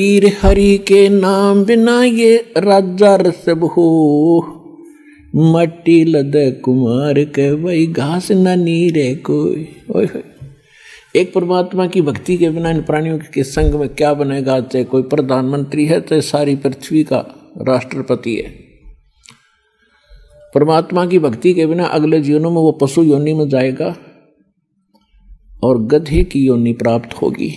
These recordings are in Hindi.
कबीर हरि के नाम बिना ये राजा रसब हो, मट्टी लद कुमार के वही घास न नीरे कोई। ओए एक परमात्मा की भक्ति के बिना इन प्राणियों के संग में क्या बनेगा? चाहे कोई प्रधानमंत्री है, चाहे सारी पृथ्वी का राष्ट्रपति है। परमात्मा की भक्ति के बिना अगले जीवनों में वो पशु योनि में जाएगा और गधे की योनि प्राप्त होगी।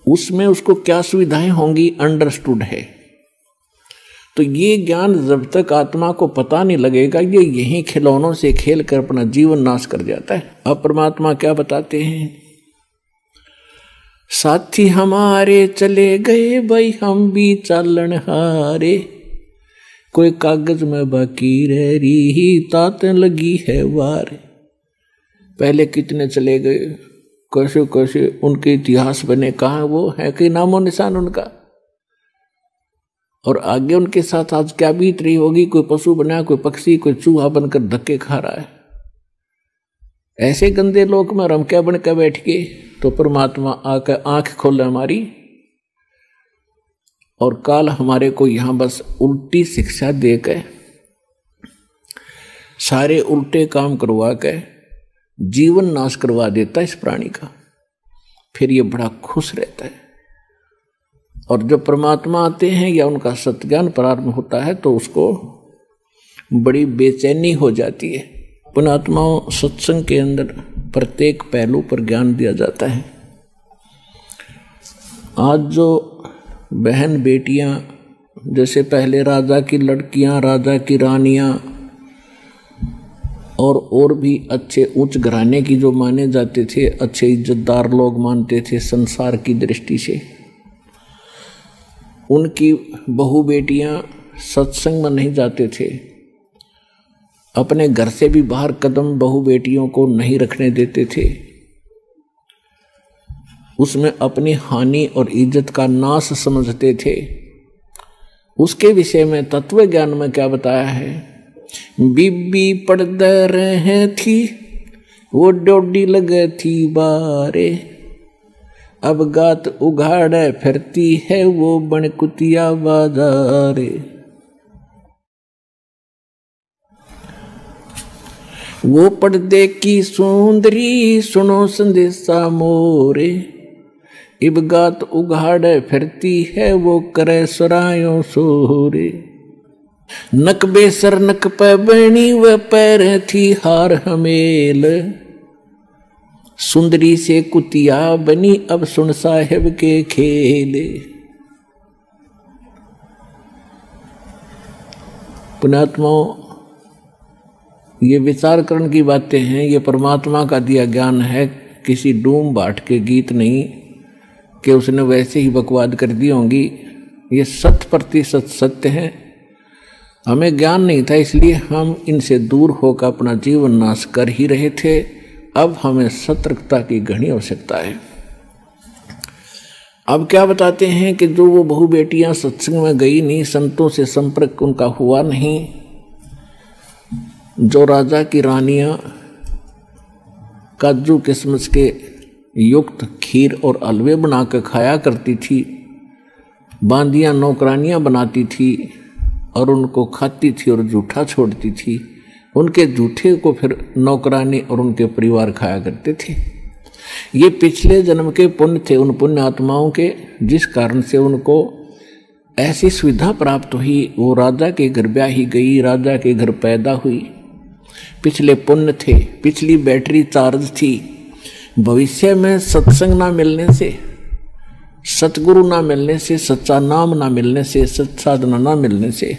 उसमें उसको क्या सुविधाएं होंगी अंडरस्टूड है। तो ये ज्ञान जब तक आत्मा को पता नहीं लगेगा, ये यही खिलौनों से खेल कर अपना जीवन नाश कर जाता है। अब परमात्मा क्या बताते हैं? साथी हमारे चले गए भाई हम भी चालन हारे, कोई कागज में बाकी रह रही तात लगी है वार। पहले कितने चले गए, कैसे कैसे उनके इतिहास बने, कहाँ वो है कि नामो निशान उनका। और आगे उनके साथ आज क्या बीत रही होगी? कोई पशु बना, कोई पक्षी, कोई चूहा बनकर धक्के खा रहा है। ऐसे गंदे लोक में हम क्या बनकर बैठ के? तो परमात्मा आकर आंख खोले हमारी और काल हमारे को यहां बस उल्टी शिक्षा देकर सारे उल्टे काम करवा के जीवन नाश करवा देता है इस प्राणी का। फिर ये बड़ा खुश रहता है। और जब परमात्मा आते हैं या उनका सत्ज्ञान प्रारंभ होता है तो उसको बड़ी बेचैनी हो जाती है। पुण्यात्माओं, सत्संग के अंदर प्रत्येक पहलू पर ज्ञान दिया जाता है। आज जो बहन बेटियां, जैसे पहले राजा की लड़कियां, राजा की रानियां और भी अच्छे उच्च घराने की जो माने जाते थे, अच्छे इज्जतदार लोग मानते थे संसार की दृष्टि से, उनकी बहू बेटियां सत्संग में नहीं जाते थे। अपने घर से भी बाहर कदम बहू बेटियों को नहीं रखने देते थे। उसमें अपनी हानि और इज्जत का नाश समझते थे। उसके विषय में तत्व ज्ञान में क्या बताया है? बीबी पड़द रहे थी वो डोडी लगे थी बारे, अब गात उघाड़े फिरती है वो बनकुतिया बाजारे। वो पर्दे की सुंदरी सुनो संदेशा मोरे, इब गात उघाड़े फिरती है वो करे सरायों सोरे। नक बेसर नक पे बनी व पैर थी हार हमेल, सुंदरी से कुतिया बनी अब सुन साहेब के खेले। पुण्यात्माओं, ये विचार करने की बातें हैं। ये परमात्मा का दिया ज्ञान है, किसी डूम बाट के गीत नहीं कि उसने वैसे ही बकवाद कर दी होंगी। ये 100% सत्य है। हमें ज्ञान नहीं था, इसलिए हम इनसे दूर होकर अपना जीवन नाश कर ही रहे थे। अब हमें सतर्कता की घनी आवश्यकता है। अब क्या बताते हैं कि जो वो बहू बेटियां सत्संग में गई नहीं, संतों से संपर्क उनका हुआ नहीं, जो राजा की रानियां काजू किशमिश के युक्त खीर और हलवे बनाकर खाया करती थी, बांदियां नौकरानियां बनाती थी और उनको खाती थी और जूठा छोड़ती थी, उनके जूठे को फिर नौकरानी और उनके परिवार खाया करते थे। ये पिछले जन्म के पुण्य थे उन पुण्य आत्माओं के, जिस कारण से उनको ऐसी सुविधा प्राप्त हुई। वो राजा के घर ब्याही गई, राजा के घर पैदा हुई। पिछले पुण्य थे, पिछली बैटरी चार्ज थी। भविष्य में सत्संग ना मिलने से, सतगुरु ना मिलने से, सच्चा नाम ना मिलने से, सत्साधना ना मिलने से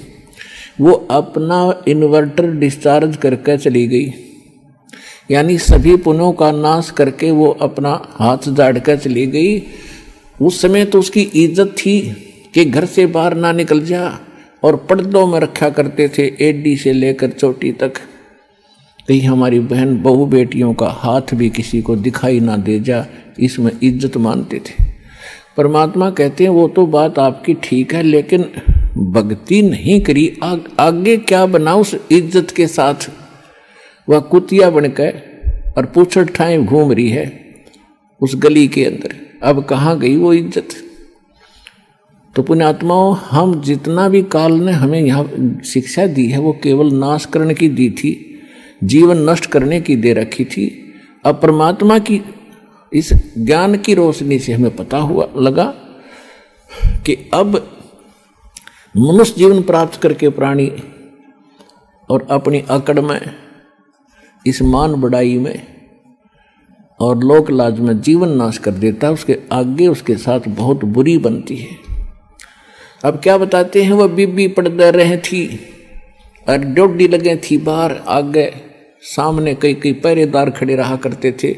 वो अपना इन्वर्टर डिस्चार्ज करके चली गई। यानी सभी पुण्यों का नाश करके वो अपना हाथ झाड़ कर चली गई। उस समय तो उसकी इज्जत थी कि घर से बाहर ना निकल जा, और पर्दों में रखा करते थे एडी से लेकर चोटी तक, कहीं हमारी बहन बहू बेटियों का हाथ भी किसी को दिखाई ना दे जा, इसमें इज्जत मानते थे। परमात्मा कहते हैं वो तो बात आपकी ठीक है, लेकिन भक्ति नहीं करी, आगे क्या बना उस इज्जत के साथ? वह कुतिया बनकर और पूछड़ ठाए घूम रही है उस गली के अंदर। अब कहाँ गई वो इज्जत। तो पुण्यात्माओं, हम जितना भी काल ने हमें यहाँ शिक्षा दी है वो केवल नाश करने की दी थी, जीवन नष्ट करने की दे रखी थी। अब परमात्मा की इस ज्ञान की रोशनी से हमें पता हुआ लगा कि अब मनुष्य जीवन प्राप्त करके प्राणी और अपनी अकड़ में, इस मान बढ़ाई में और लोक लाज में जीवन नाश कर देता, उसके आगे उसके साथ बहुत बुरी बनती है। अब क्या बताते हैं, वह बीबी पड़दे रहे थी और ड्योडी लगे थी बाहर, आगे सामने कई कई पहरेदार खड़े रहा करते थे,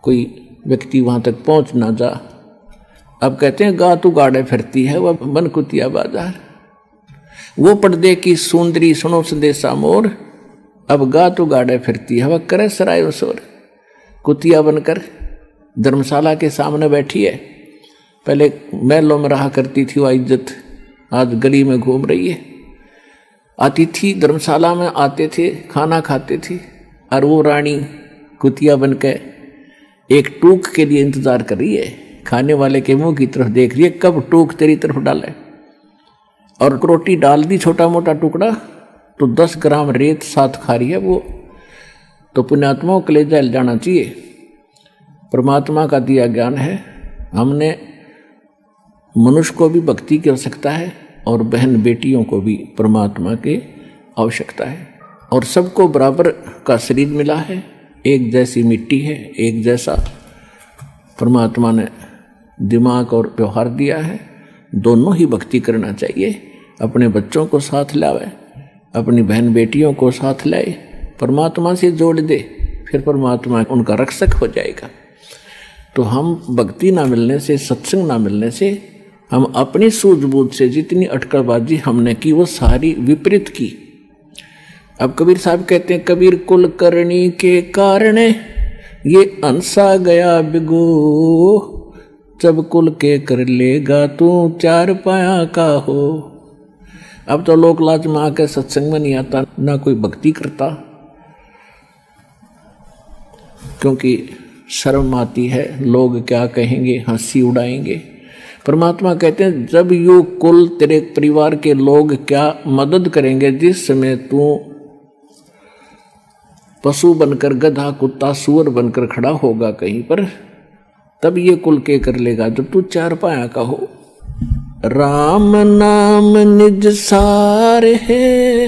कोई व्यक्ति वहां तक पहुंच ना जा। अब कहते हैं गा तू गाड़े फिरती है वह बनकुतिया बाजार, वो पर्दे की सुंदरी सुनो संदेशा मोर, अब गा तू गाड़े फिरती है वह करे सराय वसोर। कुतिया बनकर धर्मशाला के सामने बैठी है, पहले महलों में रहा करती थी वह इज्जत, आज गली में घूम रही है। अतिथि धर्मशाला में आते थे, खाना खाते थे, और वो रानी कुतिया बनकर एक टूक के लिए इंतजार कर रही है, खाने वाले के मुंह की तरफ देख रही है, कब टूक तेरी तरफ डाले। और रोटी डाल दी छोटा मोटा टुकड़ा तो 10 ग्राम रेत साथ खा रही है वो। तो पुण्यात्माओं कलेजा हिल जाना चाहिए। परमात्मा का दिया ज्ञान है, हमने मनुष्य को भी भक्ति की आवश्यकता है और बहन बेटियों को भी परमात्मा की आवश्यकता है, और सबको बराबर का शरीर मिला है, एक जैसी मिट्टी है, एक जैसा परमात्मा ने दिमाग और व्यवहार दिया है। दोनों ही भक्ति करना चाहिए, अपने बच्चों को साथ लावे, अपनी बहन बेटियों को साथ लाए, परमात्मा से जोड़ दे, फिर परमात्मा उनका रक्षक हो जाएगा। तो हम भक्ति ना मिलने से, सत्संग ना मिलने से, हम अपनी सूझबूझ से जितनी अटकलबाजी हमने की वो सारी विपरीत की। अब कबीर साहब कहते हैं, कबीर कुल करनी के कारण ये अंसा गया बिगो, जब कुल के कर लेगा तू 4 पाया का हो। अब तो लोक लाज में आकर सत्संग में नहीं आता, ना कोई भक्ति करता, क्योंकि शर्म आती है, लोग क्या कहेंगे, हंसी उड़ाएंगे। परमात्मा कहते हैं, जब यू कुल तेरे परिवार के लोग क्या मदद करेंगे, जिस समय तू पशु बनकर, गधा कुत्ता सूअर बनकर खड़ा होगा कहीं पर, तब ये कुल के कर लेगा जब तू 4 पाया का हो। राम नाम निज सार है,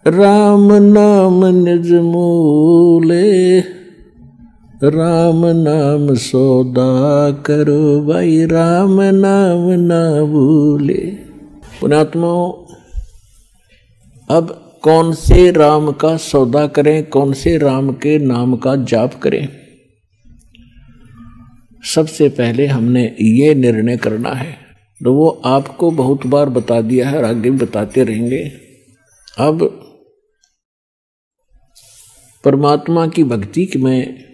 राम नाम निज मूले, राम नाम सौदा करो भाई, राम नाम ना भूले। पुण्यात्माओं, अब कौन से राम का सौदा करें, कौन से राम के नाम का जाप करें? सबसे पहले हमने ये निर्णय करना है, तो वो आपको बहुत बार बता दिया है और आगे भी बताते रहेंगे। अब परमात्मा की भक्ति में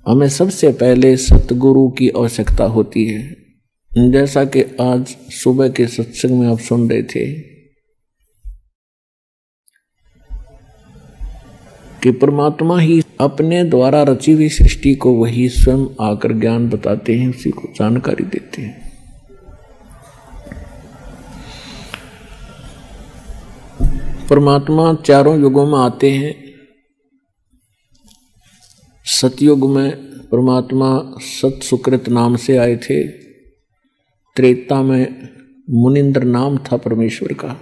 हमें सबसे पहले सतगुरु की आवश्यकता होती है। जैसा कि आज सुबह के सत्संग में आप सुन रहे थे कि परमात्मा ही अपने द्वारा रची हुई सृष्टि को वही स्वयं आकर ज्ञान बताते हैं, उसी को जानकारी देते हैं। परमात्मा चारों युगों में आते हैं। सतयुग में परमात्मा सत सुकृत नाम से आए थे, त्रेता में मुनिंद्र नाम था परमेश्वर का,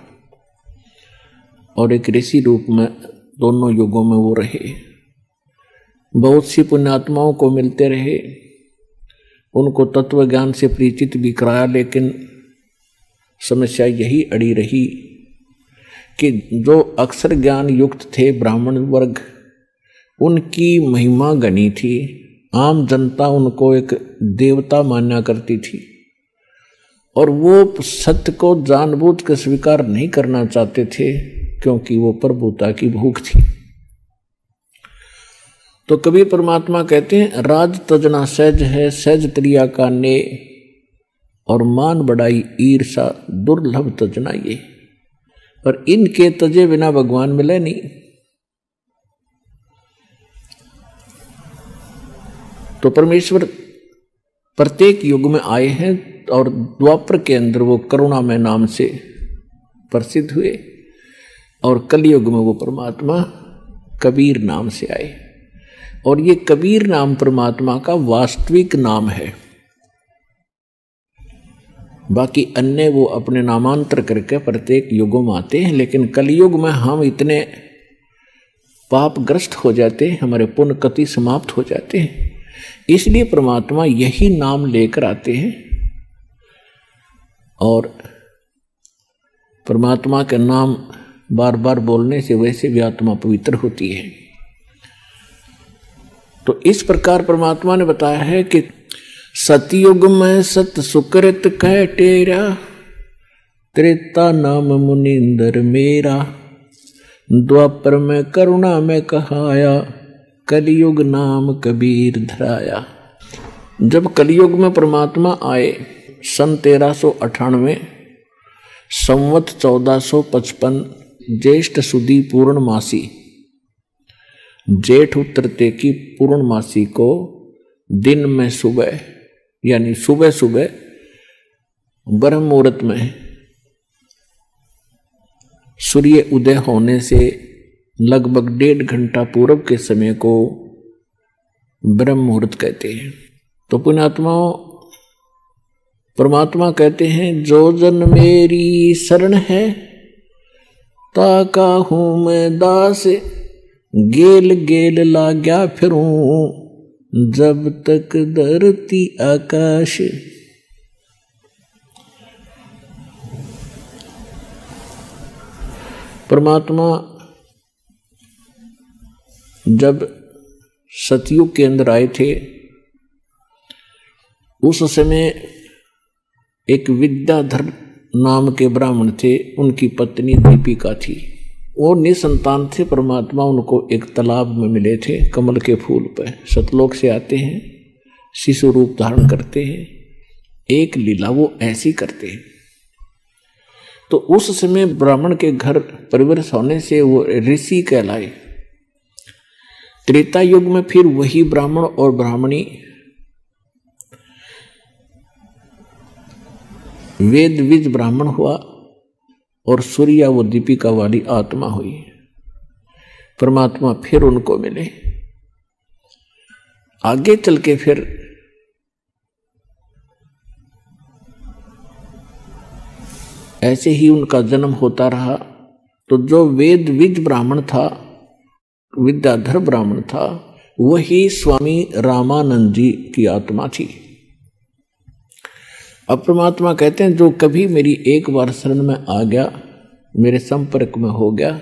और एक ऋषि रूप में दोनों युगों में वो रहे। बहुत सी पुण्यात्माओं को मिलते रहे, उनको तत्व ज्ञान से परिचित भी कराया, लेकिन समस्या यही अड़ी रही कि जो अक्षर ज्ञान युक्त थे ब्राह्मण वर्ग, उनकी महिमा गनी थी, आम जनता उनको एक देवता माना करती थी, और वो सत्य को जानबूझ कर स्वीकार नहीं करना चाहते थे, क्योंकि वो प्रभुता की भूख थी। तो कबीर परमात्मा कहते हैं, राज तजना सहज है, सहज त्रिया का ने, और मान बढ़ाई ईर्षा दुर्लभ तजना ये। और इनके तजे बिना भगवान मिले नहीं। तो परमेश्वर प्रत्येक युग में आए हैं और द्वापर के अंदर वो करुणामय नाम से प्रसिद्ध हुए और कलयुग में वो परमात्मा कबीर नाम से आए। और ये कबीर नाम परमात्मा का वास्तविक नाम है। बाकी अन्य वो अपने नामांतर करके प्रत्येक युगों में आते हैं, लेकिन कलयुग में हम इतने पापग्रस्त हो जाते हैं, हमारे पुण्य कति समाप्त हो जाते हैं, इसलिए परमात्मा यही नाम लेकर आते हैं। और परमात्मा के नाम बार बार बोलने से वैसे भी आत्मा पवित्र होती है। तो इस प्रकार परमात्मा ने बताया है कि सतयुग में सत सुकृत कह टेरा, त्रेता नाम मुनिंदर मेरा, द्वापर में करुणा में कहाया, कलयुग नाम कबीर धराया। जब कलयुग में परमात्मा आए सन 1398 संवत 1455 ज्येष्ठ सुदी पूर्णमासी, जेठ उतरते की पूर्णमासी को दिन में सुबह यानी सुबह सुबह ब्रह्म मुहूर्त में सूर्य उदय होने से लगभग 1.5 घंटा पूर्व के समय को ब्रह्म मुहूर्त कहते हैं। तो पुण्यात्माओं, परमात्मा कहते हैं जो जन मेरी शरण है ताका हूं मैं दास, गेल गेल लाग्या फिरूं जब तक धरती आकाश। परमात्मा जब सतयुग के अंदर आए थे उस समय एक विद्याधर नाम के ब्राह्मण थे, उनकी पत्नी दीपिका थी। वो निसंतान थे। परमात्मा उनको एक तालाब में मिले थे, कमल के फूल पर। सतलोक से आते हैं, शिशु रूप धारण करते हैं, एक लीला वो ऐसी करते हैं। तो उस समय ब्राह्मण के घर परिवर्तन होने से वो ऋषि कहलाए। त्रेता युग में फिर वही ब्राह्मण और ब्राह्मणी वेद विज ब्राह्मण हुआ और सूर्या वो दीपिका वाली आत्मा हुई। परमात्मा फिर उनको मिले। आगे चल के फिर ऐसे ही उनका जन्म होता रहा। तो जो वेद विज ब्राह्मण था, विद्याधर ब्राह्मण था, वही स्वामी रामानंद जी की आत्मा थी। अब परमात्मा कहते हैं जो कभी मेरी एक बार शरण में आ गया, मेरे संपर्क में हो गया,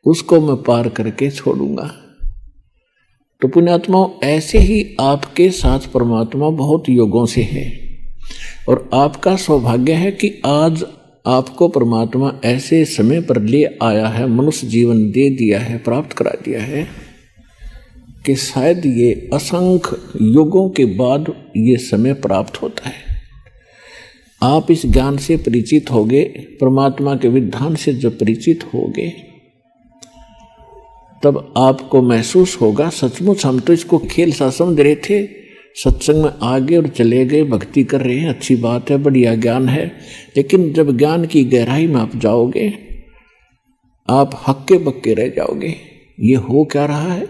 उसको मैं पार करके छोड़ूंगा। तो पुण्यात्माओं, ऐसे ही आपके साथ परमात्मा बहुत युगों से है और आपका सौभाग्य है कि आज आपको परमात्मा ऐसे समय पर ले आया है, मनुष्य जीवन दे दिया है, प्राप्त करा दिया है कि शायद ये असंख्य युगों के बाद ये समय प्राप्त होता है। आप इस ज्ञान से परिचित होगे, परमात्मा के विधान से जब परिचित होगे तब आपको महसूस होगा सचमुच हम तो इसको खेल सा समझ रहे थे, सत्संग में आ गए और चले गए, भक्ति कर रहे हैं, अच्छी बात है, बढ़िया ज्ञान है। लेकिन जब ज्ञान की गहराई में आप जाओगे, आप हक्के बक्के रह जाओगे। ये हो क्या रहा है?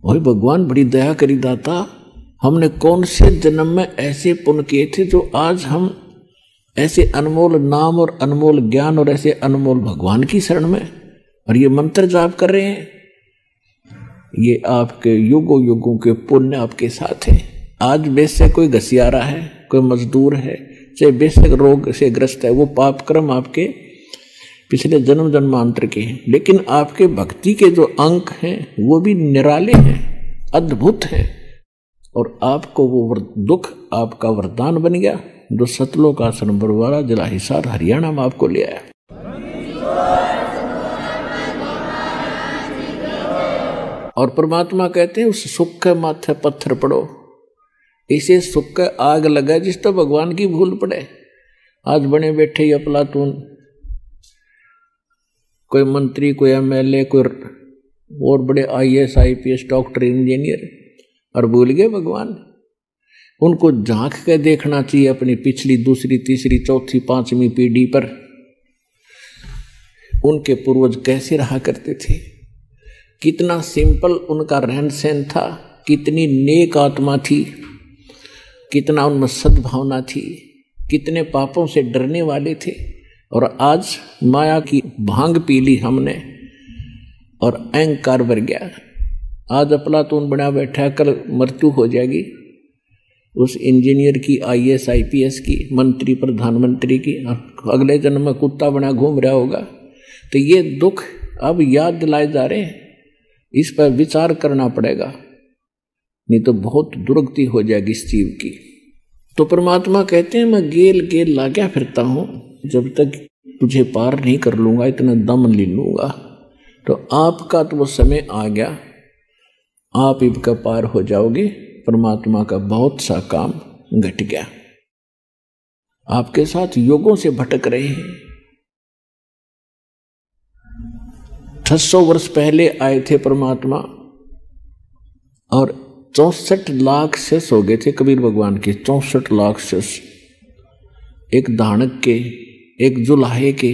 वही भगवान बड़ी दया करी दाता, हमने कौन से जन्म में ऐसे पुण्य किए थे जो आज हम ऐसे अनमोल नाम और अनमोल ज्ञान और ऐसे अनमोल भगवान की शरण में और ये मंत्र जाप कर रहे हैं। ये आपके युगों युगों के पुण्य आपके साथ है। आज बेशक कोई घसियारा है, कोई मजदूर है, चाहे बेशक रोग से ग्रस्त है, वो पाप कर्म आपके पिछले जन्म जन्मांतर के हैं, लेकिन आपके भक्ति के जो अंक हैं वो भी निराले हैं, अद्भुत हैं। और आपको वो दुख आपका वरदान बन गया जो सतलोक आश्रम बरवाला जिला हिसार हरियाणा में आपको ले आया। और परमात्मा कहते हैं उस सुख के माथे पत्थर पड़ो, इसे सुख के आग लगा जिस तो भगवान की भूल पड़े। आज बने बैठे या प्लाटून, कोई मंत्री, कोई एमएलए, कोई और बड़े आईएएस आईपीएस डॉक्टर इंजीनियर, और भूल गए भगवान। उनको झांक के देखना चाहिए अपनी पिछली, दूसरी, तीसरी, चौथी, पांचवी पीढ़ी पर उनके पूर्वज कैसे रहा करते थे, कितना सिंपल उनका रहन सहन था, कितनी नेक आत्मा थी, कितना उनमें सद्भावना थी, कितने पापों से डरने वाले थे। और आज माया की भांग पी ली हमने और अहंकार भर गया। आज अफलातून बना बैठा, कल मृत्यु हो जाएगी उस इंजीनियर की, IAS IPS की, मंत्री प्रधानमंत्री की, अगले जन्म में कुत्ता बना घूम रहा होगा। तो ये दुख अब याद दिलाए जा रहे हैं, इस पर विचार करना पड़ेगा, नहीं तो बहुत दुर्गति हो जाएगी इस जीव की। तो परमात्मा कहते हैं मैं गेल गेल लाग्या फिरता हूं, जब तक तुझे पार नहीं कर लूंगा इतना दम ले लूंगा। तो आपका तो वो समय आ गया, आप इनका पार हो जाओगे। परमात्मा का बहुत सा काम घट गया, आपके साथ योगों से भटक रहे हैं। 600 वर्ष पहले आए थे परमात्मा और 64 लाख शेष हो गए थे कबीर भगवान के, 64 लाख शेष। एक धानक के, एक जुलाहे के,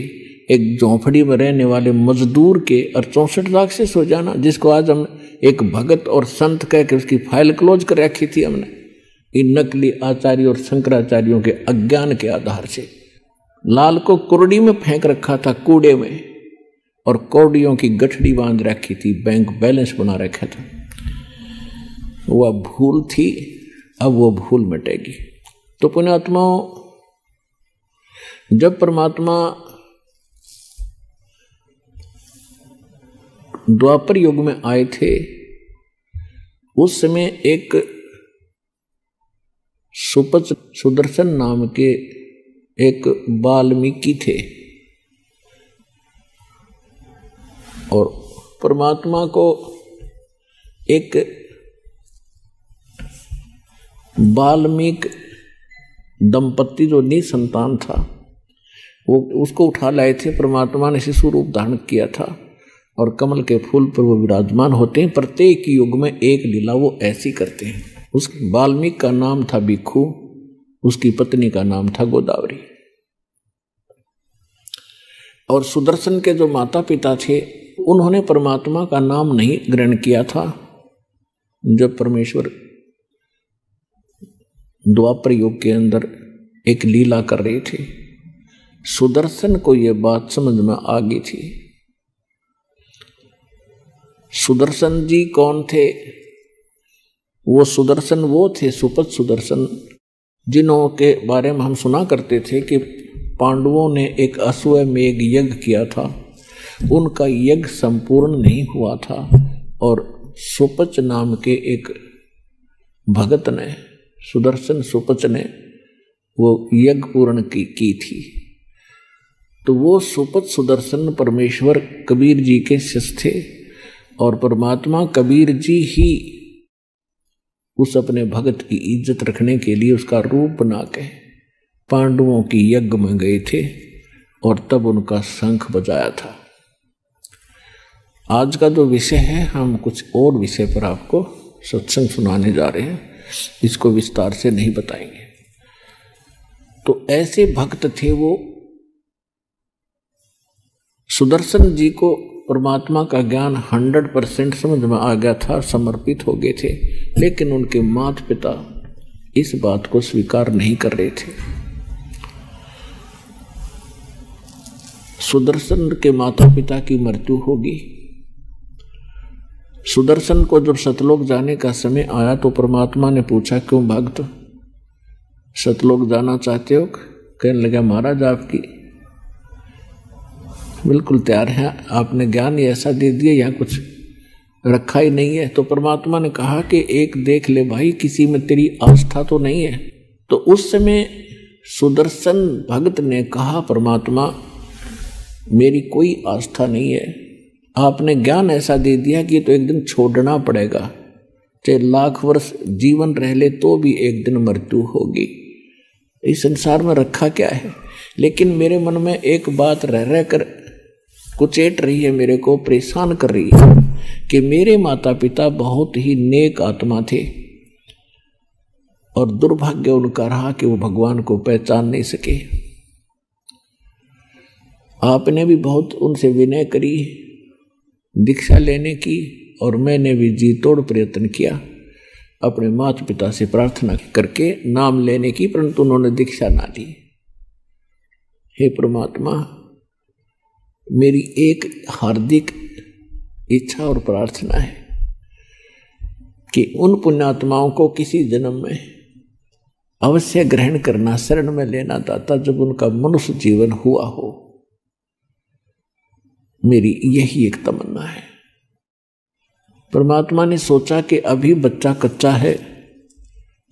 एक झोंपड़ी में रहने वाले मजदूर के, और 64 लाख शेष हो जाना, जिसको आज हम एक भगत और संत कह के उसकी फाइल क्लोज कर रखी थी हमने, इन नकली आचार्य और शंकराचार्यों के अज्ञान के आधार से। लाल को कुर्डी में फेंक रखा था, कूड़े में, और कौड़ियों की गठड़ी बांध रखी थी, बैंक बैलेंस बना रखा था। वह भूल थी, अब वो भूल मिटेगी। तो पुण्यात्माओं, जब परमात्मा द्वापर युग में आए थे, उस समय एक सुपच सुदर्शन नाम के एक वाल्मीकि थे, और परमात्मा को एक वाल्मीकि दंपत्ति जो निसंतान था, वो उसको उठा लाए थे। परमात्मा ने शिशु रूप धारण किया था और कमल के फूल पर वो विराजमान होते हैं। प्रत्येक युग में एक लीला वो ऐसी करते हैं। उस वाल्मीकि का नाम था भिक्षु, उसकी पत्नी का नाम था गोदावरी। और सुदर्शन के जो माता पिता थे, उन्होंने परमात्मा का नाम नहीं ग्रहण किया था। जब परमेश्वर द्वापर युग के अंदर एक लीला कर रहे थे, सुदर्शन को यह बात समझ में आ गई थी। सुदर्शन जी कौन थे? वो सुदर्शन वो थे, सुपथ सुदर्शन, जिन्हों के बारे में हम सुना करते थे कि पांडवों ने एक अश्वमेध यज्ञ किया था, उनका यज्ञ संपूर्ण नहीं हुआ था, और सुपच नाम के एक भगत ने, सुदर्शन सुपच ने वो यज्ञ पूर्ण की थी। तो वो सुपच सुदर्शन परमेश्वर कबीर जी के शिष्य थे, और परमात्मा कबीर जी ही उस अपने भगत की इज्जत रखने के लिए उसका रूप बना के पांडवों की यज्ञ में गए थे, और तब उनका शंख बजाया था। आज का जो विषय है, हम कुछ और विषय पर आपको सत्संग सुनाने जा रहे हैं, इसको विस्तार से नहीं बताएंगे। तो ऐसे भक्त थे वो। सुदर्शन जी को परमात्मा का ज्ञान 100% समझ में आ गया था, समर्पित हो गए थे, लेकिन उनके माता पिता इस बात को स्वीकार नहीं कर रहे थे। सुदर्शन के माता पिता की मृत्यु होगी। सुदर्शन को जब सतलोक जाने का समय आया तो परमात्मा ने पूछा, क्यों भक्त सतलोक जाना चाहते हो? कहने लगा, महाराज आपकी बिल्कुल तैयार है, आपने ज्ञान ही ऐसा दे दिया, यहाँ कुछ रखा ही नहीं है। तो परमात्मा ने कहा कि एक देख ले भाई, किसी में तेरी आस्था तो नहीं है। तो उस समय सुदर्शन भगत ने कहा, परमात्मा मेरी कोई आस्था नहीं है, आपने ज्ञान ऐसा दे दिया कि तो एक दिन छोड़ना पड़ेगा, चाहे लाख वर्ष जीवन रह ले तो भी एक दिन मृत्यु होगी। इस संसार में रखा क्या है? लेकिन मेरे मन में एक बात रह कर कुचेट रही है, मेरे को परेशान कर रही है कि मेरे माता पिता बहुत ही नेक आत्मा थे, और दुर्भाग्य उनका रहा कि वो भगवान को पहचान नहीं सके। आपने भी बहुत उनसे विनय करी दीक्षा लेने की, और मैंने भी जी तोड़ प्रयत्न किया अपने माता पिता से प्रार्थना करके नाम लेने की, परंतु उन्होंने दीक्षा ना ली। हे परमात्मा, मेरी एक हार्दिक इच्छा और प्रार्थना है कि उन पुण्यात्माओं को किसी जन्म में अवश्य ग्रहण करना, शरण में लेना दाता, जब उनका मनुष्य जीवन हुआ हो। मेरी यही एक तमन्ना है। परमात्मा ने सोचा कि अभी बच्चा कच्चा है,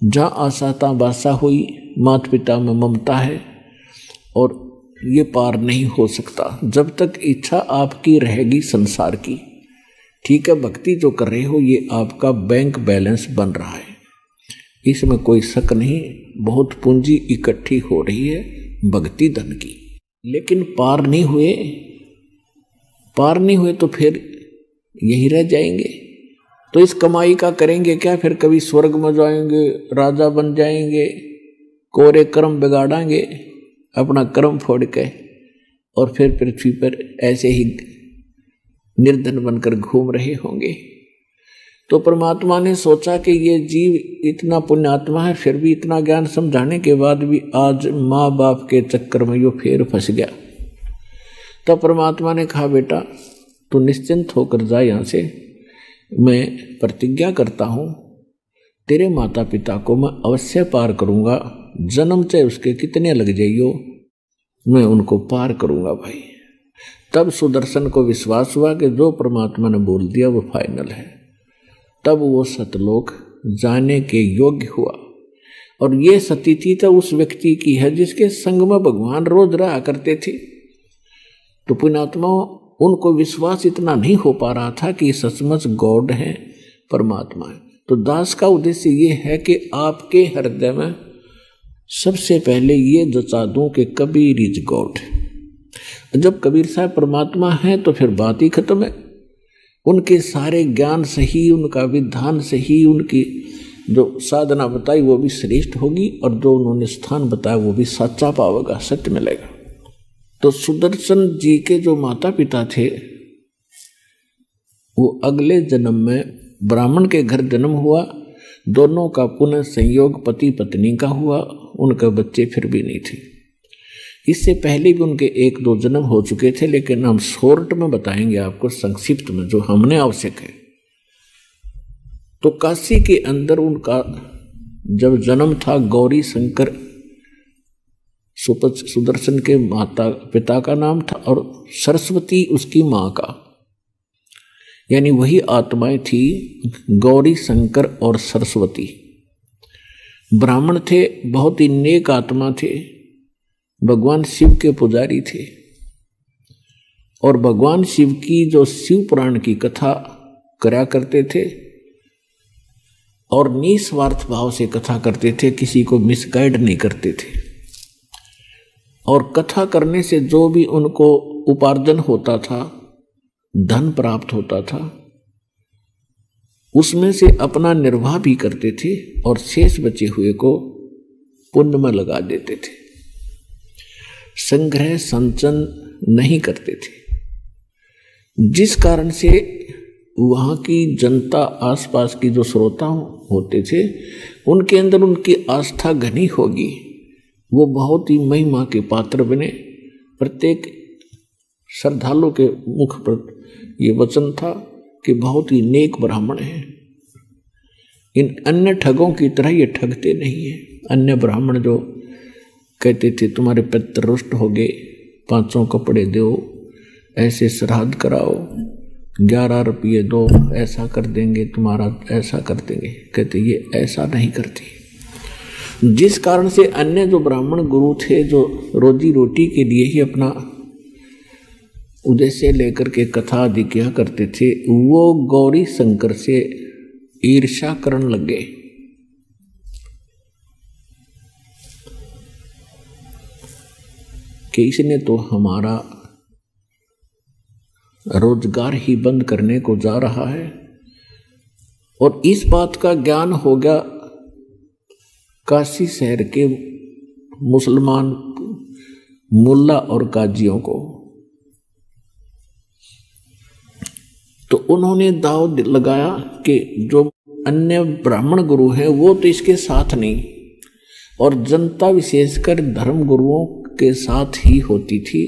जहाँ आशा तहाँ बासा हुई, माता पिता में ममता है और ये पार नहीं हो सकता जब तक इच्छा आपकी रहेगी संसार की। ठीक है, भक्ति जो कर रहे हो ये आपका बैंक बैलेंस बन रहा है, इसमें कोई शक नहीं। बहुत पूंजी इकट्ठी हो रही है भक्ति धन की, लेकिन पार नहीं हुए तो फिर यही रह जाएंगे। तो इस कमाई का करेंगे क्या? फिर कभी स्वर्ग में जाएंगे, राजा बन जाएंगे, कोरे कर्म बिगाड़ेंगे अपना कर्म फोड़ के, और फिर पृथ्वी पर ऐसे ही निर्धन बनकर घूम रहे होंगे। तो परमात्मा ने सोचा कि ये जीव इतना पुण्यात्मा है, फिर भी इतना ज्ञान समझाने के बाद भी आज माँ बाप के चक्कर में यो फिर फंस गया। तब परमात्मा ने कहा, बेटा तू निश्चिंत होकर जा यहाँ से, मैं प्रतिज्ञा करता हूँ तेरे माता पिता को मैं अवश्य पार करूँगा, जन्म चाहे उसके कितने लग जाइयो, मैं उनको पार करूँगा भाई। तब सुदर्शन को विश्वास हुआ कि जो परमात्मा ने बोल दिया वो फाइनल है। तब वो सतलोक जाने के योग्य हुआ। और ये स्थिति तो उस व्यक्ति की है जिसके संग में भगवान रोज रहा करते थे। तो पुण्यात्माओं, उनको विश्वास इतना नहीं हो पा रहा था कि सचमुच गॉड है, परमात्मा है। तो दास का उद्देश्य ये है कि आपके हृदय में सबसे पहले ये जचा दूं कि कबीर इज गॉड। जब कबीर साहब परमात्मा है तो फिर बात ही खत्म है। उनके सारे ज्ञान सही, उनका विधान सही, उनकी जो साधना बताई वो भी श्रेष्ठ होगी, और जो उन्होंने स्थान बताया वो भी सच्चा पावेगा, सत्य मिलेगा। तो सुदर्शन जी के जो माता पिता थे वो अगले जन्म में ब्राह्मण के घर जन्म हुआ। दोनों का पुनः संयोग पति पत्नी का हुआ। उनके बच्चे फिर भी नहीं थे। इससे पहले भी उनके 1-2 जन्म हो चुके थे, लेकिन हम शॉर्ट में बताएंगे आपको, संक्षिप्त में, जो हमने आवश्यक है। तो काशी के अंदर उनका जब जन्म था, गौरी शंकर सुदर्शन के माता पिता का नाम था, और सरस्वती उसकी माँ का, यानी वही आत्माएं थी, गौरी शंकर और सरस्वती। ब्राह्मण थे, बहुत ही नेक आत्मा थे, भगवान शिव के पुजारी थे, और भगवान शिव की जो शिव पुराण की कथा करा करते थे, और निस्वार्थ भाव से कथा करते थे, किसी को मिसगाइड नहीं करते थे। और कथा करने से जो भी उनको उपार्जन होता था, धन प्राप्त होता था, उसमें से अपना निर्वाह भी करते थे, और शेष बचे हुए को पुण्य में लगा देते थे। संग्रह संचन नहीं करते थे, जिस कारण से वहाँ की जनता, आसपास की जो श्रोता होते थे, उनके अंदर उनकी आस्था घनी होगी। वो बहुत ही महिमा के पात्र बने। प्रत्येक श्रद्धालु के मुख पर ये वचन था कि बहुत ही नेक ब्राह्मण हैं। इन अन्य ठगों की तरह ये ठगते नहीं है। अन्य ब्राह्मण जो कहते थे तुम्हारे पितर रुष्ट हो गए, 500 कपड़े दो, ऐसे श्राद्ध कराओ, 11 रुपये दो, ऐसा कर देंगे, तुम्हारा ऐसा कर देंगे, कहते ये ऐसा नहीं करती। जिस कारण से अन्य जो ब्राह्मण गुरु थे, जो रोजी रोटी के लिए ही अपना उद्देश्य लेकर के कथा आदि किया करते थे, वो गौरी शंकर से ईर्ष्या करने लग गए। कि इसने तो हमारा रोजगार ही बंद करने को जा रहा है। और इस बात का ज्ञान हो गया काशी शहर के मुसलमान मुल्ला और काजियों को। तो उन्होंने दाव लगाया कि जो अन्य ब्राह्मण गुरु हैं वो तो इसके साथ नहीं, और जनता विशेषकर धर्म गुरुओं के साथ ही होती थी,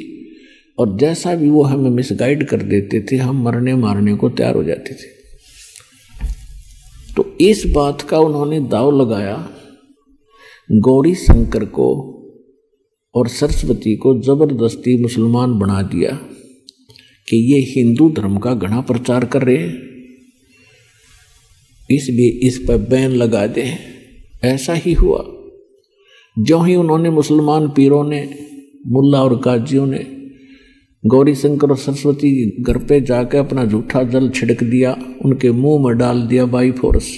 और जैसा भी वो हमें मिसगाइड कर देते थे हम मरने मारने को तैयार हो जाते थे। तो इस बात का उन्होंने दाव लगाया, गौरी शंकर को और सरस्वती को जबरदस्ती मुसलमान बना दिया कि ये हिंदू धर्म का घना प्रचार कर रहे हैं, इसलिए इस पर बैन लगा दे। ऐसा ही हुआ। जो ही उन्होंने मुसलमान पीरों ने, मुल्ला और काजियों ने गौरी शंकर और सरस्वती घर पे जाकर अपना झूठा जल छिड़क दिया, उनके मुंह में डाल दिया बाई फोर्स,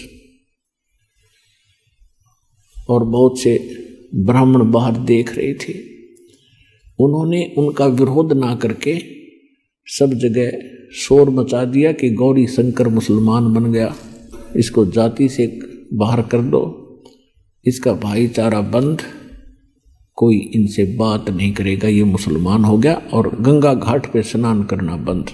और बहुत से ब्राह्मण बाहर देख रहे थे। उन्होंने उनका विरोध ना करके सब जगह शोर मचा दिया कि गौरी शंकर मुसलमान बन गया, इसको जाति से बाहर कर दो, इसका भाईचारा बंद, कोई इनसे बात नहीं करेगा, ये मुसलमान हो गया, और गंगा घाट पे स्नान करना बंद।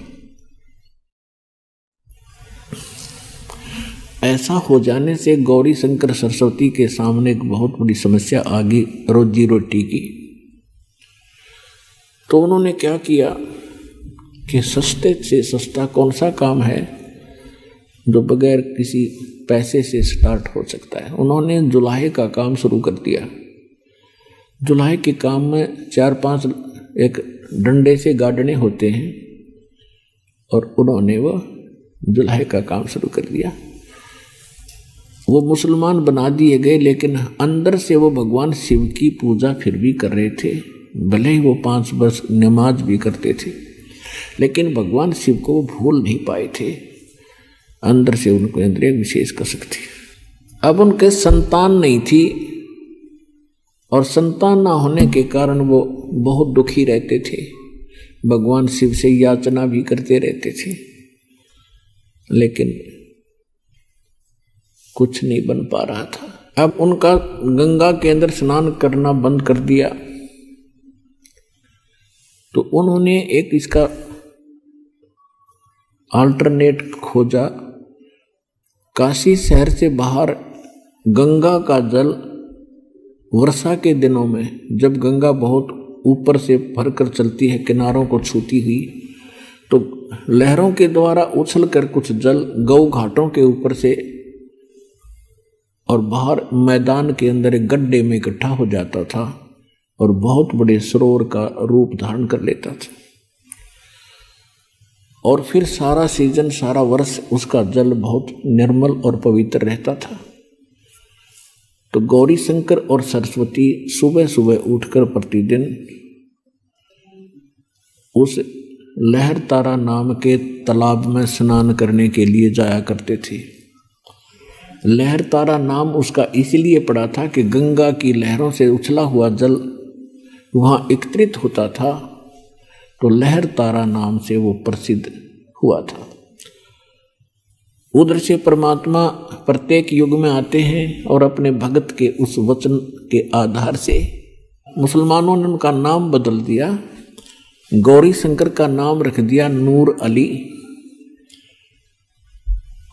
ऐसा हो जाने से गौरी शंकर सरस्वती के सामने एक बहुत बड़ी समस्या आ गई, रोजी रोटी की। तो उन्होंने क्या किया कि सस्ते से सस्ता कौन सा काम है जो बगैर किसी पैसे से स्टार्ट हो सकता है। उन्होंने जुलाहे का काम शुरू कर दिया। जुलाहे के काम में 4-5 एक डंडे से गाड़ने होते हैं, और उन्होंने वो जुलाहे का काम शुरू कर दिया। वो मुसलमान बना दिए गए, लेकिन अंदर से वो भगवान शिव की पूजा फिर भी कर रहे थे। भले ही वो 5 वर्ष नमाज भी करते थे, लेकिन भगवान शिव को वो भूल नहीं पाए थे। अंदर से उनको अंदर एक विशेष कसक थी। अब उनके संतान नहीं थी, और संतान ना होने के कारण वो बहुत दुखी रहते थे, भगवान शिव से याचना भी करते रहते थे, लेकिन कुछ नहीं बन पा रहा था। अब उनका गंगा के अंदर स्नान करना बंद कर दिया। तो उन्होंने एक इसका अल्टरनेट खोजा। काशी शहर से बाहर गंगा का जल वर्षा के दिनों में, जब गंगा बहुत ऊपर से भरकर चलती है, किनारों को छूती हुई, तो लहरों के द्वारा उछलकर कुछ जल गौ घाटों के ऊपर से और बाहर मैदान के अंदर एक गड्ढे में इकट्ठा हो जाता था और बहुत बड़े सरोवर का रूप धारण कर लेता था। और फिर सारा सीजन, सारा वर्ष उसका जल बहुत निर्मल और पवित्र रहता था। तो गौरी शंकर और सरस्वती सुबह सुबह उठकर प्रतिदिन उस लहर तारा नाम के तालाब में स्नान करने के लिए जाया करते थे। लहर तारा नाम उसका इसलिए पड़ा था कि गंगा की लहरों से उछला हुआ जल वहाँ एकत्रित होता था, तो लहर तारा नाम से वो प्रसिद्ध हुआ था। उधर से परमात्मा प्रत्येक युग में आते हैं और अपने भगत के उस वचन के आधार से मुसलमानों ने उनका नाम बदल दिया। गौरी शंकर का नाम रख दिया नूर अली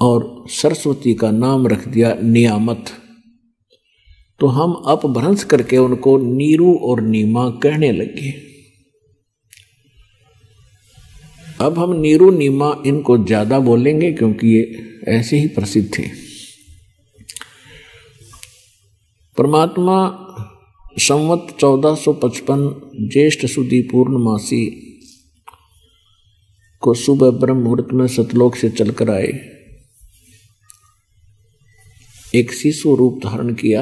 और सरस्वती का नाम रख दिया नियामत। तो हम अपभ्रंश करके उनको नीरू और नीमा कहने लगे। अब हम नीरू नीमा इनको ज्यादा बोलेंगे क्योंकि ये ऐसे ही प्रसिद्ध थे। परमात्मा संवत 1455 ज्येष्ठ सुदी पूर्णमासी को सुबह ब्रह्म मुहूर्त में सतलोक से चलकर आए। एक शिशु रूप धारण किया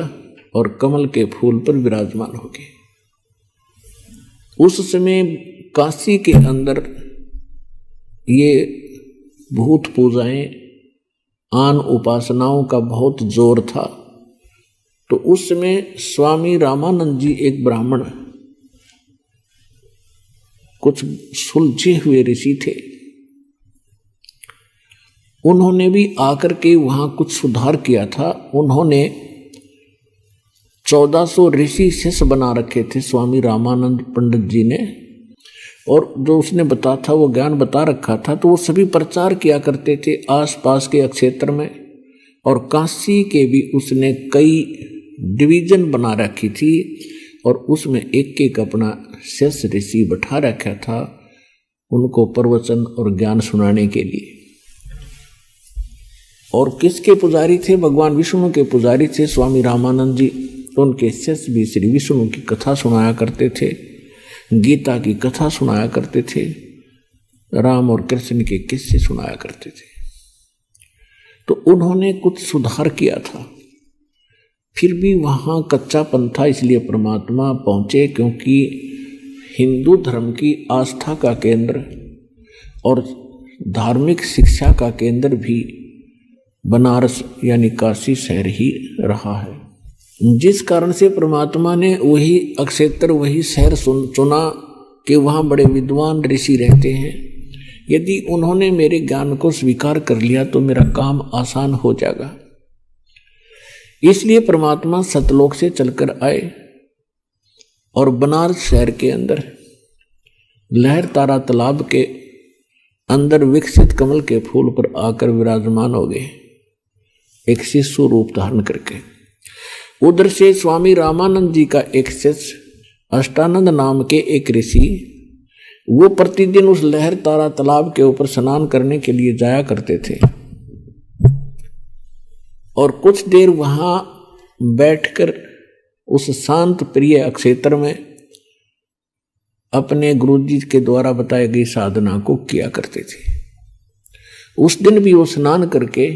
और कमल के फूल पर विराजमान हो गए। उस समय काशी के अंदर ये भूत पूजाएं, आन उपासनाओं का बहुत जोर था। तो उस समय स्वामी रामानंद जी एक ब्राह्मण, कुछ सुलझे हुए ऋषि थे। उन्होंने भी आकर के वहां कुछ सुधार किया था। उन्होंने 1400 ऋषि शिष्य बना रखे थे स्वामी रामानंद पंडित जी ने, और जो उसने बता था वो ज्ञान बता रखा था, तो वो सभी प्रचार किया करते थे आसपास के क्षेत्र में। और काशी के भी उसने कई डिवीजन बना रखी थी, और उसमें एक एक अपना शिष्य ऋषि बैठा रखा था उनको प्रवचन और ज्ञान सुनाने के लिए। और किसके पुजारी थे? भगवान विष्णु के पुजारी थे स्वामी रामानंद जी। तो उनके शिष्य भी श्री विष्णु की कथा सुनाया करते थे, गीता की कथा सुनाया करते थे, राम और कृष्ण के किस्से सुनाया करते थे। तो उन्होंने कुछ सुधार किया था, फिर भी वहाँ कच्चापन था, इसलिए परमात्मा पहुँचे, क्योंकि हिंदू धर्म की आस्था का केंद्र और धार्मिक शिक्षा का केंद्र भी बनारस यानी काशी शहर ही रहा है। जिस कारण से परमात्मा ने वही क्षेत्र वही शहर चुना कि वहाँ बड़े विद्वान ऋषि रहते हैं। यदि उन्होंने मेरे ज्ञान को स्वीकार कर लिया तो मेरा काम आसान हो जाएगा। इसलिए परमात्मा सतलोक से चलकर आए और बनारस शहर के अंदर लहर तारा तालाब के अंदर विकसित कमल के फूल पर आकर विराजमान हो गए, एक शिशु रूप धारण करके। उधर से स्वामी रामानंद जी का एक शिष्य अष्टानंद नाम के एक ऋषि, वो प्रतिदिन उस लहर तारा तालाब के ऊपर स्नान करने के लिए जाया करते थे, और कुछ देर वहां बैठकर उस शांत प्रिय क्षेत्र में अपने गुरुजी के द्वारा बताई गई साधना को किया करते थे। उस दिन भी वो स्नान करके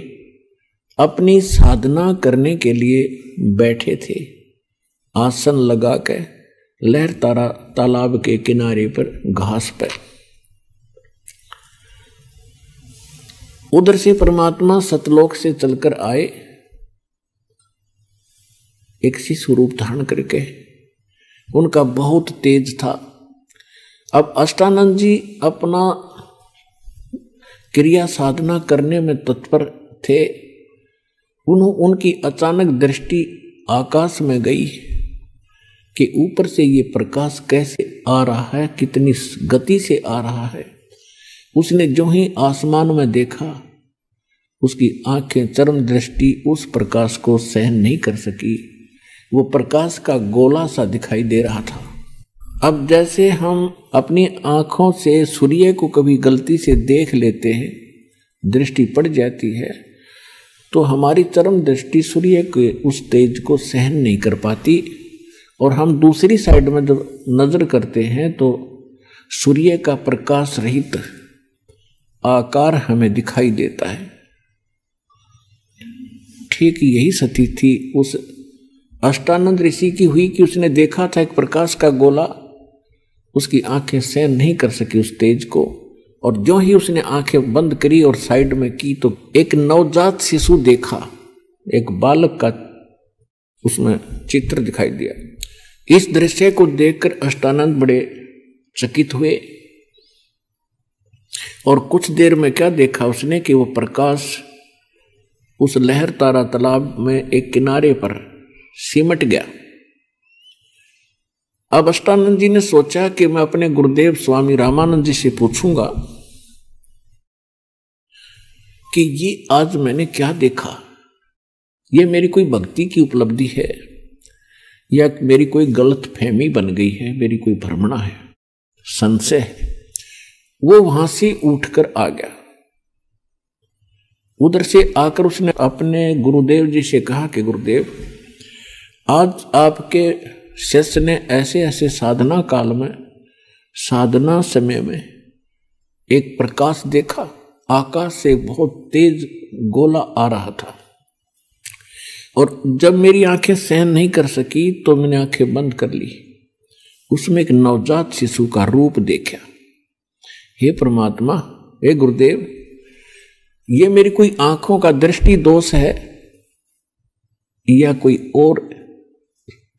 अपनी साधना करने के लिए बैठे थे, आसन लगा के लहर तारा तालाब के किनारे पर घास पर। उधर से परमात्मा सतलोक से चलकर आए एक शिशु रूप धारण करके। उनका बहुत तेज था। अब अष्टानंद जी अपना क्रिया साधना करने में तत्पर थे। उनकी अचानक दृष्टि आकाश में गई कि ऊपर से ये प्रकाश कैसे आ रहा है, कितनी गति से आ रहा है। उसने जो ही आसमान में देखा, उसकी आंखें चरम दृष्टि उस प्रकाश को सहन नहीं कर सकी। वो प्रकाश का गोला सा दिखाई दे रहा था। अब जैसे हम अपनी आंखों से सूर्य को कभी गलती से देख लेते हैं, दृष्टि पड़ जाती है, तो हमारी चरम दृष्टि सूर्य के उस तेज को सहन नहीं कर पाती, और हम दूसरी साइड में जब नजर करते हैं तो सूर्य का प्रकाश रहित आकार हमें दिखाई देता है। ठीक यही स्थिति थी उस अष्टानंद ऋषि की हुई कि उसने देखा था एक प्रकाश का गोला, उसकी आंखें सहन नहीं कर सकी उस तेज को, और जो ही उसने आंखें बंद करी और साइड में की तो एक नवजात शिशु देखा, एक बालक का उसमें चित्र दिखाई दिया। इस दृश्य को देखकर अष्टानंद बड़े चकित हुए, और कुछ देर में क्या देखा उसने कि वो प्रकाश उस लहर तारा तालाब में एक किनारे पर सिमट गया। अब अष्टानंद जी ने सोचा कि मैं अपने गुरुदेव स्वामी रामानंद जी से पूछूंगा कि ये आज मैंने क्या देखा, ये मेरी कोई भक्ति की उपलब्धि है या मेरी कोई गलत फहमी बन गई है, मेरी कोई भ्रमणा है, संशय है। वो वहां से उठकर आ गया। उधर से आकर उसने अपने गुरुदेव जी से कहा कि गुरुदेव, आज आपके शिष्य ने ऐसे ऐसे साधना काल में, साधना समय में एक प्रकाश देखा, आकाश से बहुत तेज गोला आ रहा था, और जब मेरी आंखें सहन नहीं कर सकी तो मैंने आंखें बंद कर ली। उसमें एक नवजात शिशु का रूप देखा। हे परमात्मा, हे गुरुदेव, ये मेरी कोई आंखों का दृष्टि दोष है या कोई और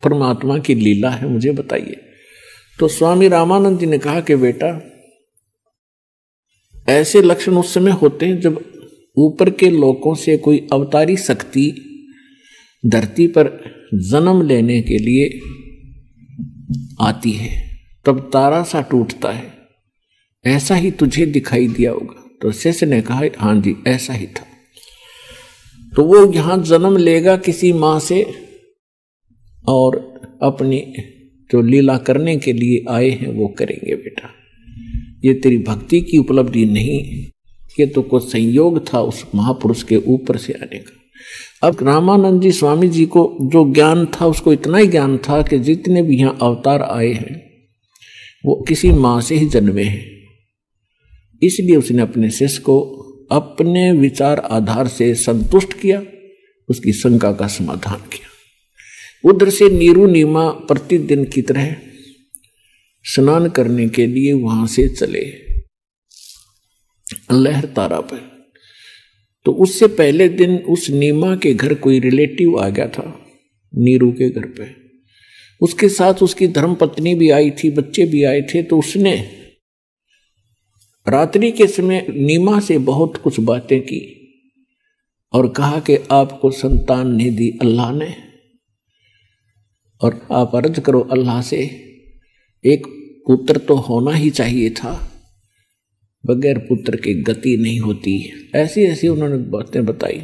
परमात्मा की लीला है, मुझे बताइए। तो स्वामी रामानंद जी ने कहा कि बेटा, ऐसे लक्षण उस समय होते हैं जब ऊपर के लोकों से कोई अवतारी शक्ति धरती पर जन्म लेने के लिए आती है तब तारा सा टूटता है, ऐसा ही तुझे दिखाई दिया होगा। तो शेष ने कहा हाँ जी ऐसा ही था। तो वो यहां जन्म लेगा किसी मां से और अपनी जो लीला करने के लिए आए हैं वो करेंगे। बेटा ये तेरी भक्ति की उपलब्धि नहीं, ये तो कोई संयोग था उस महापुरुष के ऊपर से आने का। अब रामानंद जी स्वामी जी को जो ज्ञान था उसको इतना ही ज्ञान था कि जितने भी यहाँ अवतार आए हैं वो किसी माँ से ही जन्मे हैं, इसलिए उसने अपने शिष्य को अपने विचार आधार से संतुष्ट किया, उसकी शंका का समाधान किया। उधर से नीरू नीमा प्रतिदिन की तरह स्नान करने के लिए वहां से चले लहर तारा पर। तो उससे पहले दिन उस नीमा के घर कोई रिलेटिव आ गया था, नीरू के घर पे। उसके साथ उसकी धर्मपत्नी भी आई थी, बच्चे भी आए थे। तो उसने रात्रि के समय नीमा से बहुत कुछ बातें की और कहा कि आपको संतान नहीं दी अल्लाह ने, और आप अर्ज करो अल्लाह से, एक पुत्र तो होना ही चाहिए था, बगैर पुत्र की गति नहीं होती। ऐसी ऐसी उन्होंने बातें बताई।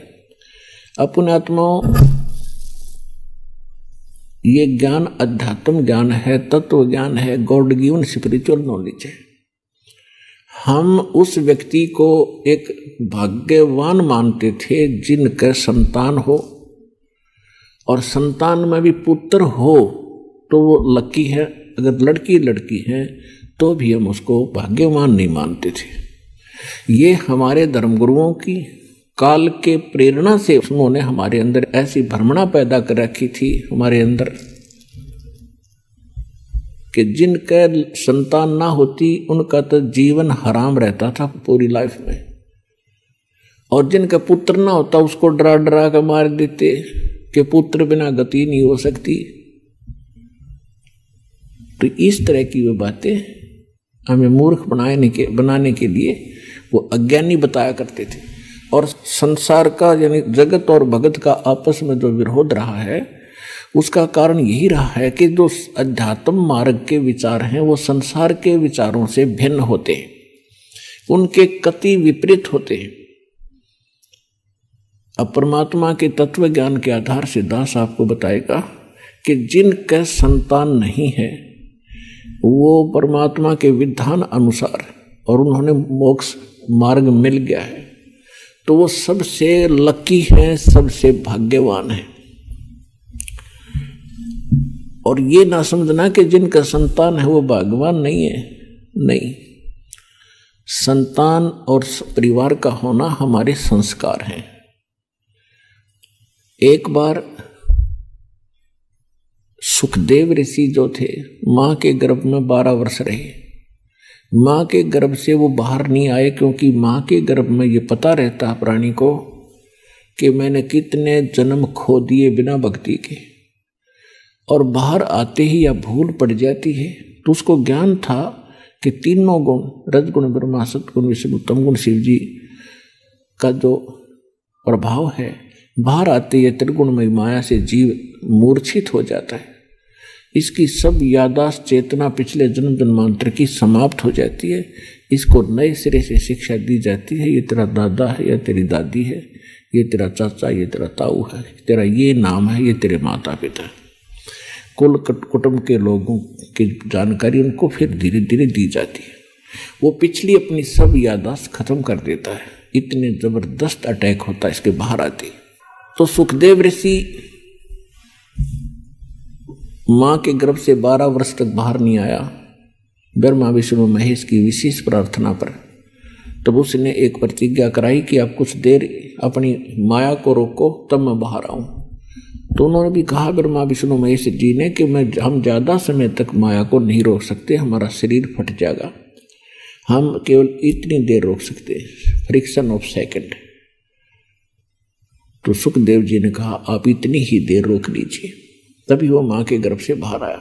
अपने आत्माओं, ये ज्ञान अध्यात्म ज्ञान है, तत्व ज्ञान है, गॉड गिवन स्पिरिचुअल नॉलेज है। हम उस व्यक्ति को एक भाग्यवान मानते थे जिनका संतान हो, और संतान में भी पुत्र हो तो वो लकी है, अगर लड़की है तो भी हम उसको भाग्यवान नहीं मानते थे। ये हमारे धर्मगुरुओं की काल के प्रेरणा से उन्होंने हमारे अंदर ऐसी भ्रमणा पैदा कर रखी थी हमारे अंदर कि जिनका संतान ना होती उनका तो जीवन हराम रहता था पूरी लाइफ में, और जिनका पुत्र ना होता उसको डरा डरा कर मार देते कि पुत्र बिना गति नहीं हो सकती। तो इस तरह की वो बातें हमें मूर्ख बनाने के लिए वो अज्ञानी बताया करते थे। और संसार का यानी जगत और भगत का आपस में जो विरोध रहा है उसका कारण यही रहा है कि जो अध्यात्म मार्ग के विचार हैं वो संसार के विचारों से भिन्न होते हैं, उनके कति विपरीत होते हैं। अब परमात्मा के तत्व ज्ञान के आधार से दास आपको बताएगा कि जिनका संतान नहीं है वो परमात्मा के विधान अनुसार और उन्होंने मोक्ष मार्ग मिल गया है तो वो सबसे लकी है, सबसे भाग्यवान है। और ये ना समझना कि जिनका संतान है वो भाग्यवान नहीं है, नहीं। संतान और परिवार का होना हमारे संस्कार हैं। एक बार सुखदेव ऋषि जो थे मां के गर्भ में 12 वर्ष रहे। मां के गर्भ से वो बाहर नहीं आए क्योंकि मां के गर्भ में ये पता रहता है प्राणी को कि मैंने कितने जन्म खो दिए बिना भक्ति के, और बाहर आते ही या भूल पड़ जाती है। तो उसको ज्ञान था कि तीनों गुण, रजगुण ब्रह्मा, सतगुण विष्णु, तमगुण शिव जी का जो प्रभाव है, बाहर आते ही त्रिगुणमय माया से जीव मूर्छित हो जाता है। इसकी सब यादाश्त चेतना पिछले जन्म जन्मांतर की समाप्त हो जाती है। इसको नए सिरे से शिक्षा दी जाती है, ये तेरा दादा है या तेरी दादी है, ये तेरा चाचा, ये तेरा ताऊ है, तेरा ये नाम है, ये तेरे माता पिता। कुल कुटुंब के लोगों की जानकारी उनको फिर धीरे धीरे दी जाती है। वो पिछली अपनी सब यादाश्त खत्म कर देता है। इतने जबरदस्त अटैक होता है इसके बाहर आते। तो सुखदेव ऋषि मां के गर्भ से 12 वर्ष तक बाहर नहीं आया, ब्रह्मा विष्णु महेश की विशेष प्रार्थना पर। तब उसने एक प्रतिज्ञा कराई कि आप कुछ देर अपनी माया को रोको तब मैं बाहर आऊं। तो उन्होंने भी कहा ब्रह्मा विष्णु महेश जी ने कि हम ज़्यादा समय तक माया को नहीं रोक सकते, हमारा शरीर फट जाएगा, हम केवल इतनी देर रोक सकते, फ्रिक्शन ऑफ सेकंड। तो सुखदेव जी ने कहा आप इतनी ही देर रोक लीजिए। तभी वो मां के गर्भ से बाहर आया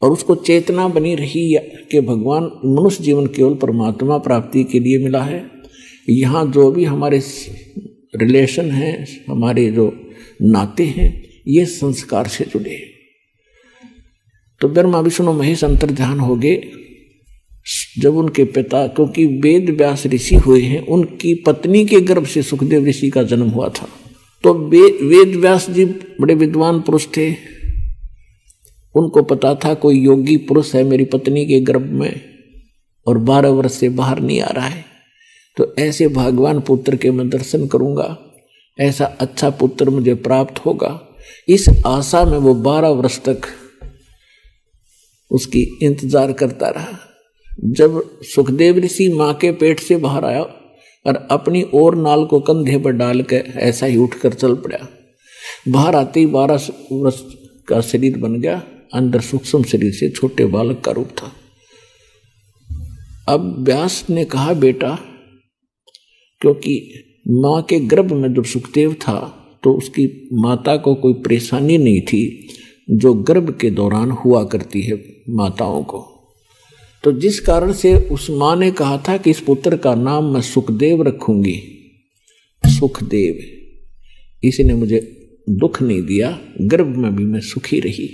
और उसको चेतना बनी रही कि भगवान मनुष्य जीवन केवल परमात्मा प्राप्ति के लिए मिला है। यहाँ जो भी हमारे रिलेशन हैं, हमारे जो नाते हैं, ये संस्कार से जुड़े। तो ब्रह्मा विष्णु महेश अंतर्ध्यान हो गए जब उनके पिता, क्योंकि वेद व्यास ऋषि हुए हैं, उनकी पत्नी के गर्भ से सुखदेव ऋषि का जन्म हुआ था। तो वेद व्यास जी बड़े विद्वान पुरुष थे, उनको पता था कोई योगी पुरुष है मेरी पत्नी के गर्भ में और 12 वर्ष से बाहर नहीं आ रहा है, तो ऐसे भगवान पुत्र के मैं दर्शन करूंगा, ऐसा अच्छा पुत्र मुझे प्राप्त होगा। इस आशा में वो 12 वर्ष तक उसकी इंतजार करता रहा। जब सुखदेव ऋषि माँ के पेट से बाहर आया और अपनी और नाल को कंधे पर डाल के ऐसा ही उठकर चल पड़ा, बाहर आते ही 12 वर्ष का शरीर बन गया, अंदर सूक्ष्म शरीर से छोटे बालक का रूप था। अब व्यास ने कहा बेटा, क्योंकि माँ के गर्भ में जब सुखदेव था तो उसकी माता को कोई परेशानी नहीं थी जो गर्भ के दौरान हुआ करती है माताओं को, तो जिस कारण से उस माँ ने कहा था कि इस पुत्र का नाम मैं सुखदेव रखूंगी। सुखदेव, इसने मुझे दुख नहीं दिया, गर्भ में भी मैं सुखी रही।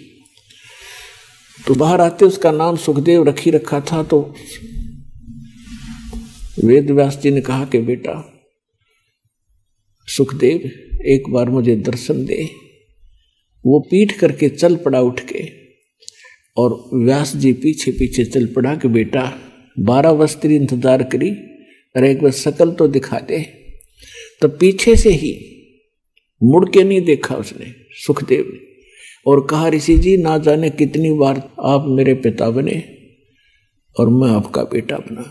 तो बाहर आते उसका नाम सुखदेव रखा था। तो वेद व्यास जी ने कहा कि बेटा सुखदेव एक बार मुझे दर्शन दे। वो पीठ करके चल पड़ा उठ के, और व्यास जी पीछे पीछे चल पड़ा कि बेटा 12 वर्ष तेरी इंतजार करी, अरे एक बार शकल तो दिखा दे। तो पीछे से ही मुड़ के नहीं देखा उसने सुखदेव ने, और कहा ऋषि जी ना जाने कितनी बार आप मेरे पिता बने और मैं आपका बेटा बना,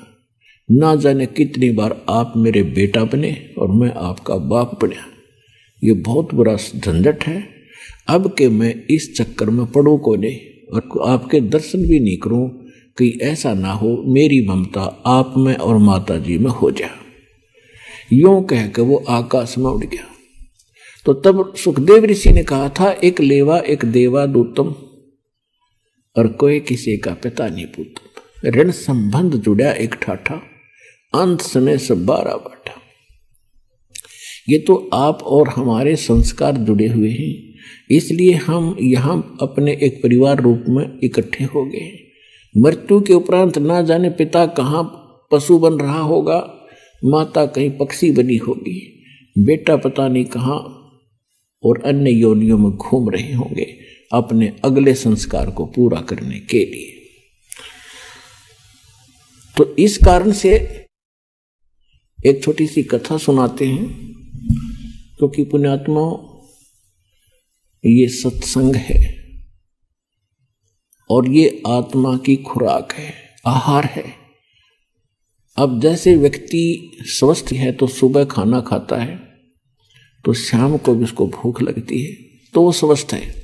ना जाने कितनी बार आप मेरे बेटा बने और मैं आपका बाप बना। ये बहुत बड़ा झंझट है अब के मैं इस चक्कर में पड़ूं को नहीं और आपके दर्शन भी नहीं करूं, कि ऐसा ना हो मेरी ममता आप में और माता जी में हो जाए। यूं कह के वो आकाश में उड़ गया। तो तब सुखदेव ऋषि ने कहा था एक लेवा एक देवा दूतम, और कोई किसी का पिता नहीं पूतम। ऋण संबंध जुड़ा एक ठाठा, अंत समय सब 12 बाटा। ये तो आप और हमारे संस्कार जुड़े हुए हैं, इसलिए हम यहाँ अपने एक परिवार रूप में इकट्ठे हो गए। मृत्यु के उपरांत ना जाने पिता कहाँ पशु बन रहा होगा, माता कहीं पक्षी बनी होगी, बेटा पता नहीं कहाँ और अन्य योनियों में घूम रहे होंगे अपने अगले संस्कार को पूरा करने के लिए। तो इस कारण से एक छोटी सी कथा सुनाते हैं, क्योंकि पुण्यात्मा ये सत्संग है और ये आत्मा की खुराक है, आहार है। अब जैसे व्यक्ति स्वस्थ है तो सुबह खाना खाता है तो शाम को भी उसको भूख लगती है तो वो स्वस्थ है,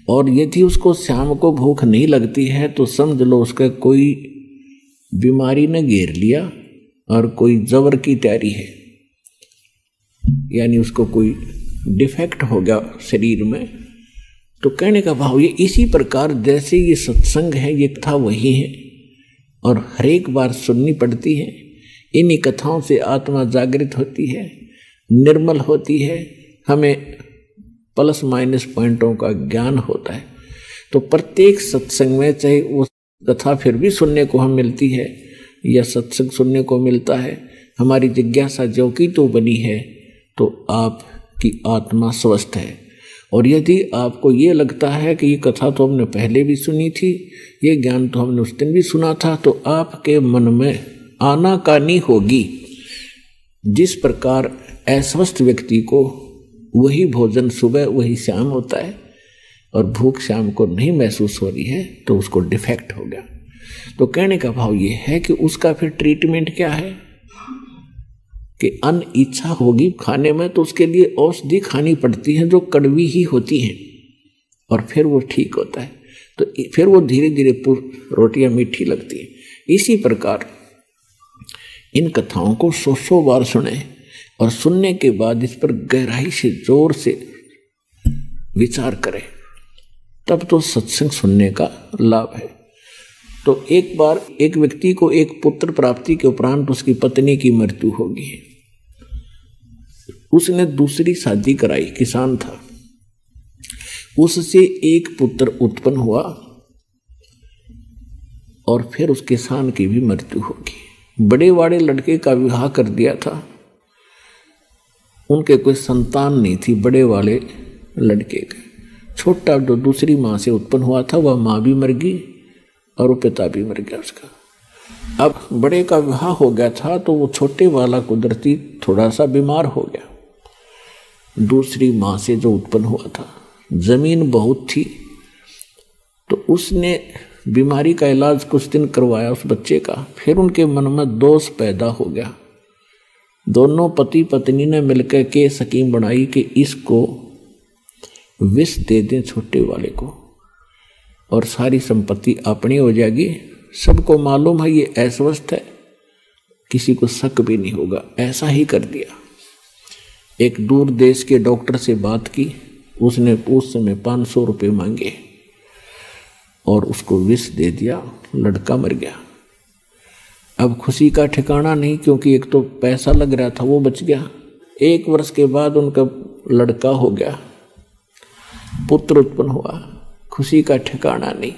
और यदि उसको शाम को भूख नहीं लगती है तो समझ लो उसका कोई बीमारी ने घेर लिया और कोई जबर की तैयारी है, यानी उसको कोई डिफेक्ट हो गया शरीर में। तो कहने का भाव ये इसी प्रकार जैसे ये सत्संग है ये कथा वही है और हर एक बार सुननी पड़ती है। इन्हीं कथाओं से आत्मा जागृत होती है, निर्मल होती है, हमें प्लस माइनस पॉइंटों का ज्ञान होता है। तो प्रत्येक सत्संग में चाहे वो कथा फिर भी सुनने को हम मिलती है या सत्संग सुनने को मिलता है, हमारी जिज्ञासा जो की तो बनी है तो आपकी आत्मा स्वस्थ है। और यदि आपको ये लगता है कि ये कथा तो हमने पहले भी सुनी थी, ये ज्ञान तो हमने उस दिन भी सुना था, तो आपके मन में आनाकानी होगी। जिस प्रकार अस्वस्थ व्यक्ति को वही भोजन सुबह वही शाम होता है और भूख शाम को नहीं महसूस हो रही है तो उसको डिफेक्ट हो गया। तो कहने का भाव ये है कि उसका फिर ट्रीटमेंट क्या है कि अन्न इच्छा होगी खाने में तो उसके लिए औषधि खानी पड़ती है जो कड़वी ही होती है और फिर वो ठीक होता है, तो फिर वो धीरे धीरे रोटियां मीठी लगती है। इसी प्रकार इन कथाओं को 100 बार सुने और सुनने के बाद इस पर गहराई से जोर से विचार करें, तब तो सत्संग सुनने का लाभ है। तो एक बार एक व्यक्ति को एक पुत्र प्राप्ति के उपरांत उसकी पत्नी की मृत्यु होगी। उसने दूसरी शादी कराई, किसान था, उससे एक पुत्र उत्पन्न हुआ और फिर उस किसान की भी मृत्यु होगी। बड़े वाले लड़के का विवाह कर दिया था, उनके कोई संतान नहीं थी बड़े वाले लड़के के। छोटा जो दूसरी माँ से उत्पन्न हुआ था वह माँ भी मर गई और वो पिता भी मर गया उसका। अब बड़े का विवाह हो गया था तो वो छोटे वाला कुदरती थोड़ा सा बीमार हो गया। दूसरी माँ से जो उत्पन्न हुआ था, जमीन बहुत थी तो उसने बीमारी का इलाज कुछ दिन करवाया उस बच्चे का। फिर उनके मन में दोष पैदा हो गया। दोनों पति पत्नी ने मिलकर के स्कीम बनाई कि इसको विष दे दें छोटे वाले को और सारी संपत्ति अपनी हो जाएगी। सबको मालूम है ये अस्वस्थ है, किसी को शक भी नहीं होगा। ऐसा ही कर दिया। एक दूर देश के डॉक्टर से बात की, उसने उस समय 500 रुपये मांगे और उसको विष दे दिया। लड़का मर गया। अब खुशी का ठिकाना नहीं, क्योंकि एक तो पैसा लग रहा था वो बच गया। 1 वर्ष के बाद उनका लड़का हो गया, पुत्र उत्पन्न हुआ। खुशी का ठिकाना नहीं।